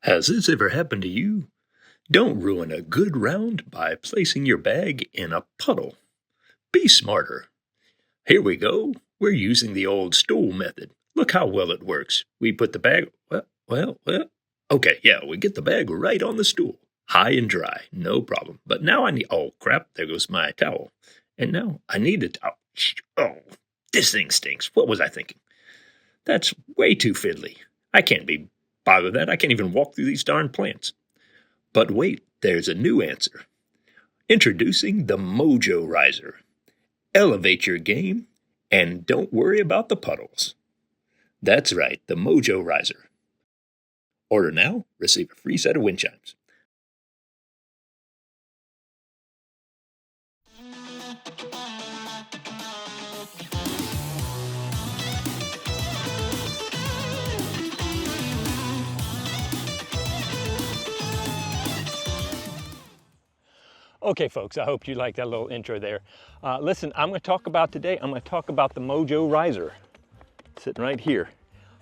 Has this ever happened to you? Don't ruin a good round by placing your bag in a puddle. Be smarter. Here we go. We're using the old stool method. Look how well it works. We put the bag, okay, yeah, we get the bag right on the stool. High and dry, no problem. But now I need, oh crap, there goes my towel. And now I need a towel. Oh, this thing stinks. What was I thinking? That's way too fiddly. I can't be bothered with that. I can't even walk through these darn plants. But wait, there's a new answer. Introducing the Mojoh Ryzer. Elevate your game and don't worry about the puddles. That's right, the Mojoh Ryzer. Order now, receive a free set of wind chimes. Okay, folks, I hope you liked that little intro there. Listen, I'm going to talk about today, I'm going to talk about the Mojoh Ryzer, sitting right here.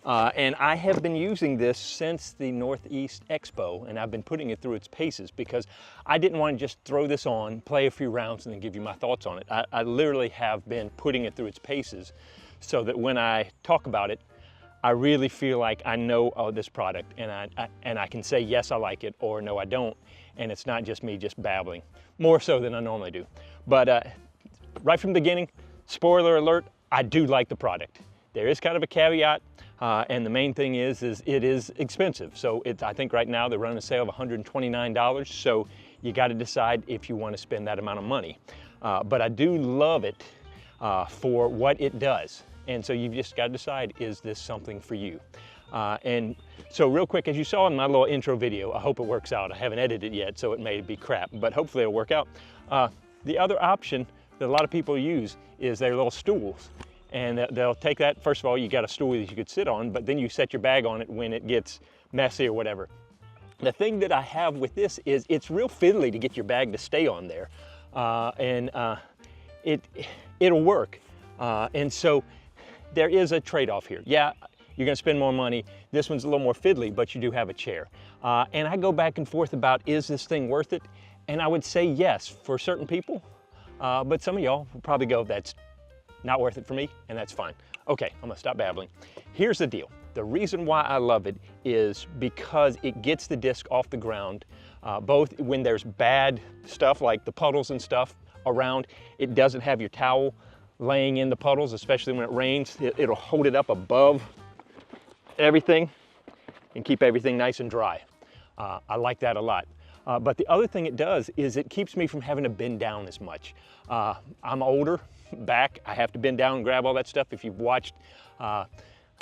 And I have been using this since the Northeast Expo, and I've been putting it through its paces because I didn't want to just throw this on, play a few rounds, and then give you my thoughts on it. I literally have been putting it through its paces so that when I talk about it, I really feel like I know this product, and I can say, yes, I like it, or no, I don't. And it's not just me just babbling, more so than I normally do. But right from the beginning, spoiler alert, I do like the product. There is kind of a caveat, and the main thing is it is expensive. So I think right now they're running a sale of $129, so you got to decide if you want to spend that amount of money. But I do love it for what it does. And so you've just got to decide, is this something for you? And so real quick, as you saw in my little intro video, I hope it works out. I haven't edited it yet, so it may be crap, but hopefully it'll work out. The other option that a lot of people use is their little stools. And they'll take that, first of all, you got a stool that you could sit on, but then you set your bag on it when it gets messy or whatever. The thing that I have with this is it's real fiddly to get your bag to stay on there. It'll work. And so there is a trade-off here. Yeah, you're gonna spend more money. This one's a little more fiddly, but you do have a chair. And I go back and forth about, is this thing worth it? And I would say yes for certain people, but some of y'all will probably go, that's not worth it for me, and that's fine. Okay, I'm gonna stop babbling. Here's the deal. The reason why I love it is because it gets the disc off the ground, both when there's bad stuff like the puddles and stuff around. It doesn't have your towel laying in the puddles, especially when it rains. It'll hold it up above everything and keep everything nice and dry. I like that a lot. But the other thing it does is it keeps me from having to bend down as much. I'm older, back, I have to bend down and grab all that stuff. If you've watched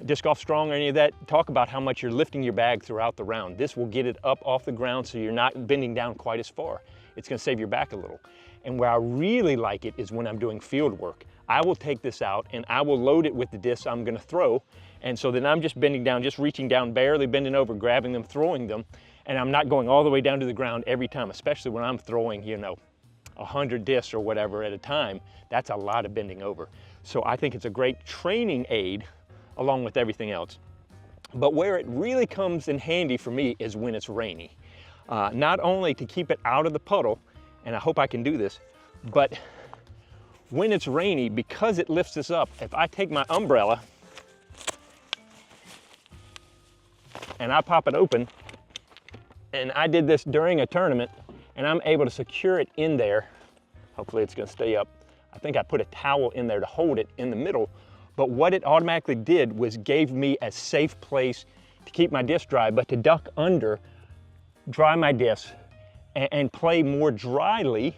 Disc Golf Strong or any of that, talk about how much you're lifting your bag throughout the round. This will get it up off the ground so you're not bending down quite as far. It's gonna save your back a little. And where I really like it is when I'm doing field work. I will take this out and I will load it with the discs I'm gonna throw. And so then I'm just bending down, just reaching down, barely bending over, grabbing them, throwing them. And I'm not going all the way down to the ground every time, especially when I'm throwing, 100 discs or whatever at a time. That's a lot of bending over. So I think it's a great training aid along with everything else. But where it really comes in handy for me is when it's rainy. Not only to keep it out of the puddle, and I hope I can do this, but when it's rainy, because it lifts this up, if I take my umbrella and I pop it open, and I did this during a tournament, and I'm able to secure it in there, hopefully it's gonna stay up. I think I put a towel in there to hold it in the middle, but what it automatically did was gave me a safe place to keep my disc dry, but to duck under, dry my disc, and play more dryly,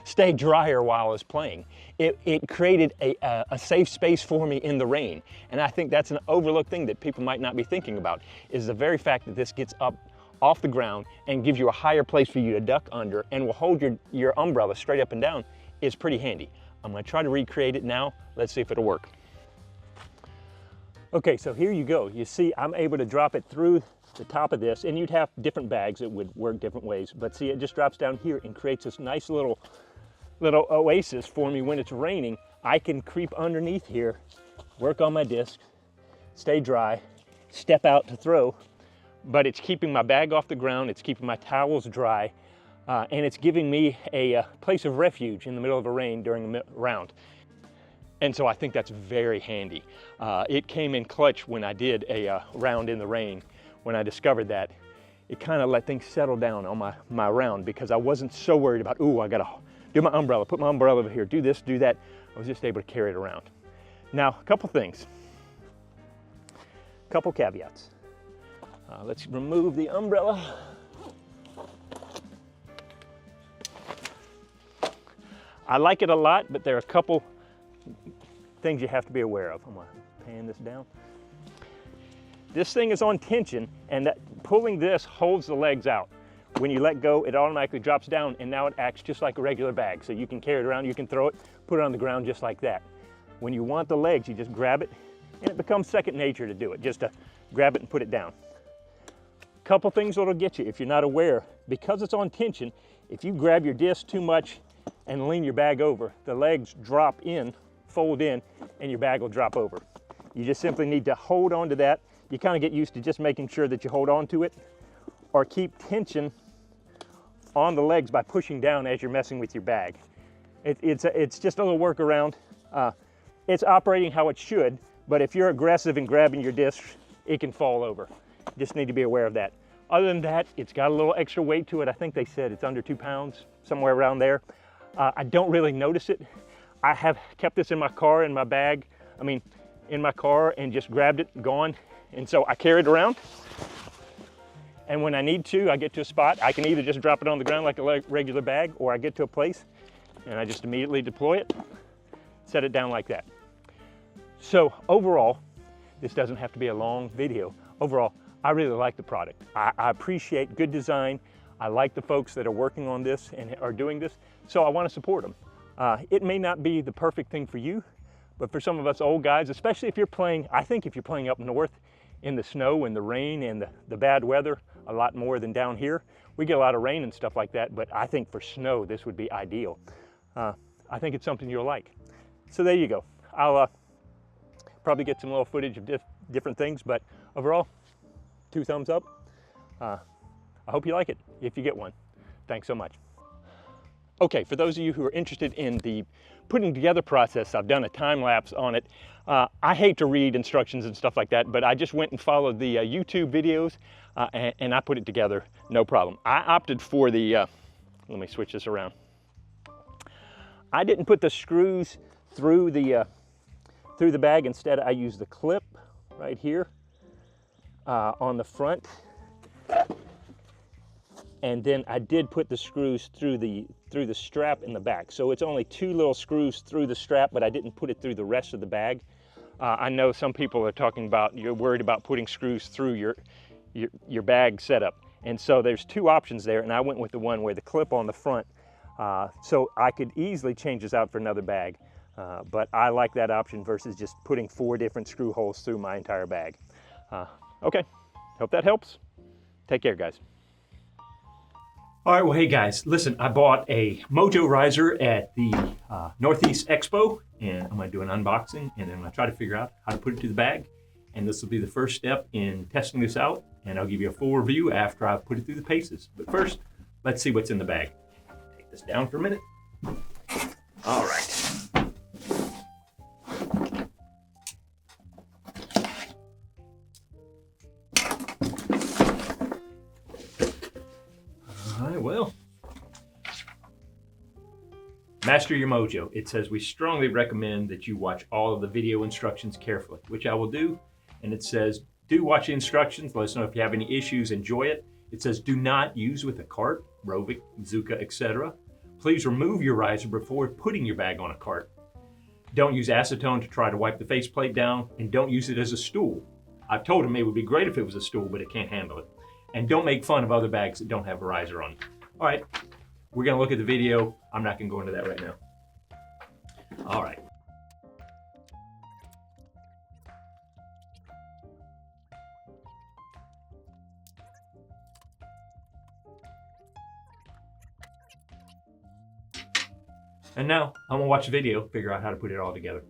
stay drier while I was playing. It created a safe space for me in the rain. And I think that's an overlooked thing that people might not be thinking about, is the very fact that this gets up off the ground and gives you a higher place for you to duck under and will hold your umbrella straight up and down is pretty handy. I'm gonna try to recreate it now. Let's see if it'll work. Okay, so here you go. You see, I'm able to drop it through the top of this, and you'd have different bags that would work different ways, but see, it just drops down here and creates this nice little oasis for me when it's raining. I can creep underneath here, work on my disc, stay dry, step out to throw, but it's keeping my bag off the ground, it's keeping my towels dry, and it's giving me a place of refuge in the middle of a rain during the round. And so I think that's very handy. It came in clutch when I did a round in the rain. When I discovered that, it kind of let things settle down on my round, because I wasn't so worried about, ooh, I gotta do my umbrella, put my umbrella over here, do this, do that. I was just able to carry it around. Now, a couple things, a couple caveats. Let's remove the umbrella. I like it a lot, but there are a couple things you have to be aware of. I'm gonna pan this down. This thing is on tension, and that pulling this holds the legs out. When you let go, it automatically drops down, and now it acts just like a regular bag. So you can carry it around, you can throw it, put it on the ground just like that. When you want the legs, you just grab it, and it becomes second nature to do it, just to grab it and put it down. Couple things that'll get you if you're not aware. Because it's on tension, if you grab your disc too much and lean your bag over, the legs drop in, fold in, and your bag will drop over. You just simply need to hold on to that. You kind of get used to just making sure that you hold on to it, or keep tension on the legs by pushing down as you're messing with your bag. It's just a little workaround. It's operating how it should, but if you're aggressive in grabbing your disc, it can fall over. You just need to be aware of that. Other than that, it's got a little extra weight to it. I think they said it's under 2 pounds, somewhere around there. I don't really notice it. I have kept this in my car, in my bag, in my car, and just grabbed it and gone. And so I carry it around. And when I need to, I get to a spot, I can either just drop it on the ground like a regular bag, or I get to a place and I just immediately deploy it, set it down like that. So overall, this doesn't have to be a long video. Overall, I really like the product. I appreciate good design. I like the folks that are working on this and are doing this, so I want to support them. It may not be the perfect thing for you, but for some of us old guys, especially if you're playing, I think if you're playing up north in the snow and the rain and the bad weather, a lot more than down here. We get a lot of rain and stuff like that, but I think for snow, this would be ideal. I think it's something you'll like. So there you go. I'll probably get some little footage of different things, but overall, 2 thumbs up. I hope you like it if you get one. Thanks so much. Okay, for those of you who are interested in the putting together process, I've done a time lapse on it. I hate to read instructions and stuff like that, but I just went and followed the YouTube videos and I put it together, no problem. I opted for the, let me switch this around. I didn't put the screws through the bag. Instead, I used the clip right here on the front. And then I did put the screws through the strap in the back. So it's only 2 little screws through the strap, but I didn't put it through the rest of the bag. I know some people are talking about, you're worried about putting screws through your bag setup. And so there's 2 options there, and I went with the one where the clip on the front, so I could easily change this out for another bag. But I like that option versus just putting 4 different screw holes through my entire bag. Okay, hope that helps. Take care, guys. All right, well, hey guys, listen, I bought a Mojoh Ryzer at the Northeast Expo, and I'm gonna do an unboxing, and then I'm gonna try to figure out how to put it to the bag. And this will be the first step in testing this out, and I'll give you a full review after I've put it through the paces. But first, let's see what's in the bag. Take this down for a minute. All right. Well, master your mojo. It says we strongly recommend that you watch all of the video instructions carefully, which I will do. And it says, do watch the instructions. Let us know if you have any issues. Enjoy it. It says, do not use with a cart, Rovic, Zuka, etc. Please remove your riser before putting your bag on a cart. Don't use acetone to try to wipe the faceplate down, and don't use it as a stool. I've told him it would be great if it was a stool, but it can't handle it. And don't make fun of other bags that don't have a riser on. All right, we're gonna look at the video. I'm not gonna go into that right now. All right. And now I'm gonna watch the video, figure out how to put it all together.